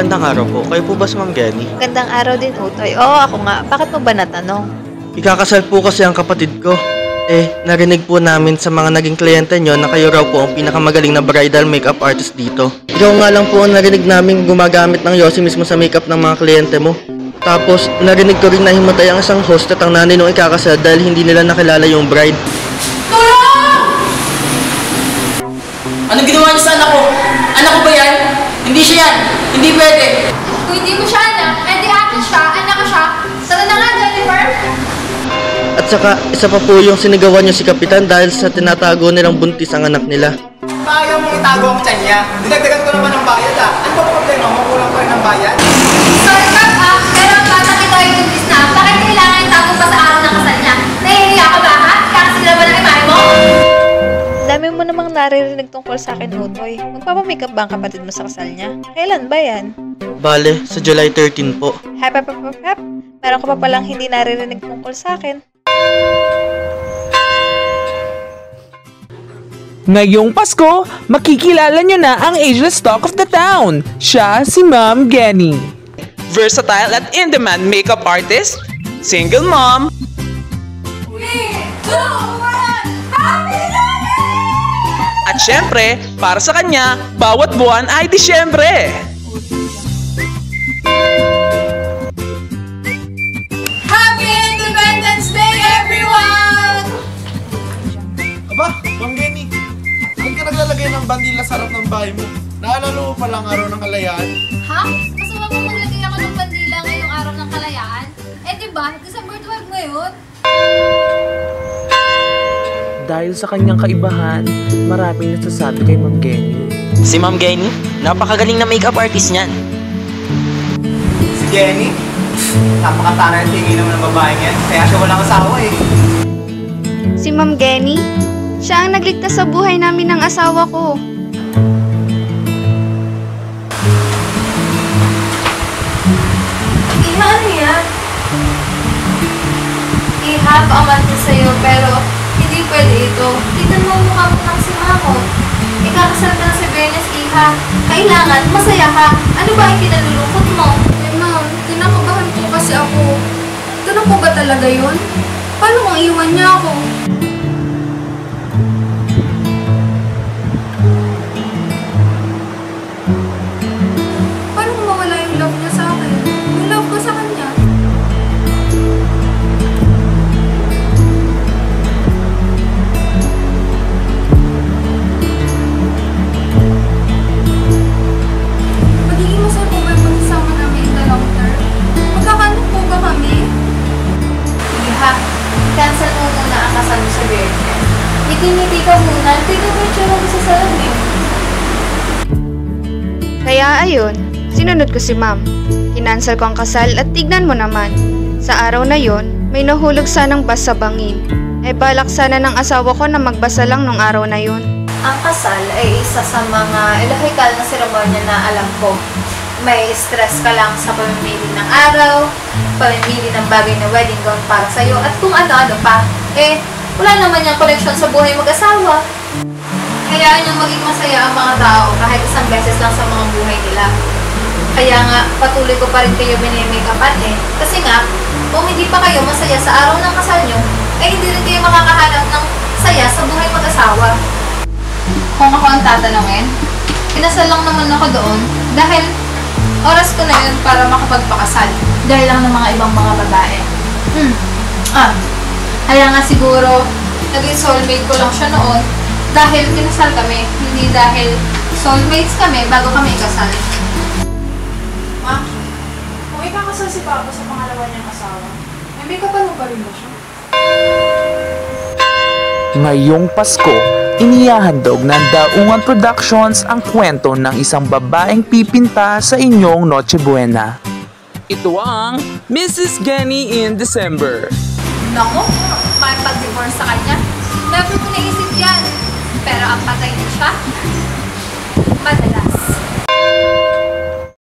Magandang araw po. Kayo po ba si Ma'am Jenny? Magandang araw din, Utoy. Oo, ako nga. Bakit mo ba natanong? Ikakasal po kasi ang kapatid ko. Narinig po namin sa mga naging kliyente nyo na kayo raw po ang pinakamagaling na bridal makeup artist dito. Ikaw nga lang po ang narinig namin gumagamit ng Yossi mismo sa makeup ng mga kliyente mo. Tapos, narinig ko rin na himatay ang isang host at ang nanay nung ikakasal dahil hindi nila nakilala yung bride. Anong ginawa niyo sa anak ko? Anak ko ba yan? Hindi siya yan. Hindi pwede. Kung hindi mo siya anak, edi akin siya, anak ko siya. Tara na nga, Jennifer. At saka, isa pa po yung sinigawan niyo si Kapitan dahil sa tinatago nilang buntis ang anak nila. Ayaw mong itago ang tiyan niya. Dinagdagan ko naman ng bayad Ano ba problema mo? Kulang pa rin ng bayad? Sorry, Ma'am, pero ang bata kita yung buntis na. Bakit kailangan itago pa sa araw ng kasal niya? Nahihiya ka ba, ha? Kakasila ba ng imahe mo? Dami mo namang naririnig tungkol sa akin, Utoy. Magpapamakeup ba ang kapatid mo sa kasal niya? Kailan ba yan? Bale, sa July 13 po. Hep. Meron ka pa palang hindi naririnig tungkol sa akin. Ngayong Pasko, makikilala nyo na ang ageless talk of the town. Siya si Ma'am Jenny. Versatile at in-demand makeup artist, single mom, 3, 2, 1, Happy New Year! at syempre, para sa kanya, bawat buwan ay Disyembre. Happy Independence Day, everyone! Aba, Ma'am Jenny, ba't ka naglalagay ng bandila sa harap ng bahay mo? Naalala mo palang araw ng kalayaan? Ha? Gusto mo bang maglagay ako ng bandila ngayong araw ng kalayaan? Diba? December 12 ngayon. Dahil sa kanyang kaibahan, maraming nasasabi kay Ma'am Jenny. Si Ma'am Jenny, napakagaling na makeup artist niyan. Si Jenny? Napakatara yung tingin naman ng babae yan. Kaya siya walang asawa Si Ma'am Jenny? Siya ang nagligtas sa buhay namin ng asawa ko. Iha, ano yan? Iha, paamante sa'yo, pero hindi pwede ito. Tignan mo mukha mo ng si Mamot. Ikakasal ka na si Bernes, Iha. Kailangan, masaya ka. Ano ba ang kinalulungkot mo? Ma'am, kinakabahan po kasi ako. Ganun po ba talaga yun? Paano kung iwan niya ako? Paano kung mawala yung love niya sa akin? Yung love ko sa kanya? Magiging masaya po ba yung pagsasama namin in the long term? Magkakaano po ba kami? Iha, cancel mo muna ang kasal mo sa Bernes. Ngiti-ngiti ka muna. Tignan mo yung tsura mo sa salamin. Kaya ayun, sinunod ko si Ma'am. Kinansel ko ang kasal at tignan mo naman. Sa araw na yon, may nahulog sanang bas sa bangin. Balak sana ng asawa ko na magbasa lang nung araw na yon. Ang kasal ay isa sa mga ilahikal na seremonya na alam ko. May stress ka lang sa pamimili ng araw, pamimili ng bagay na wedding gown para sa'yo, at kung ano-ano pa. Wala naman yung connection sa buhay mag-asawa. Hayaan niyang maging masaya ang mga tao kahit isang beses lang sa mga buhay nila. Kaya nga, patuloy ko pa rin kayo minimake-upan Kasi nga, kung hindi pa kayo masaya sa araw ng kasal niyo, hindi rin kayo makakahanap ng saya sa buhay mag-asawa. Kung ako ang tatanungin, kinasal lang naman ako doon dahil oras ko na yun para makapagpakasal. Dahil lang ng mga ibang mga babae. Kaya nga siguro, naging soulmate ko lang siya noon dahil kinasal kami, hindi dahil soulmates kami bago kami ikasal. Ma, kung ikakasal si Papa sa pangalawa niyang asawa, may kapano pa rin ba siya? Ngayong Pasko, inihahandog ng Daungan Productions ang kwento ng isang babaeng pipinta sa inyong Noche Buena. Ito ang Mrs. Jenny in December. Naku, may pag-divorce sa kanya. Never ko naisip yan. Pero ang patay niya siya, madala.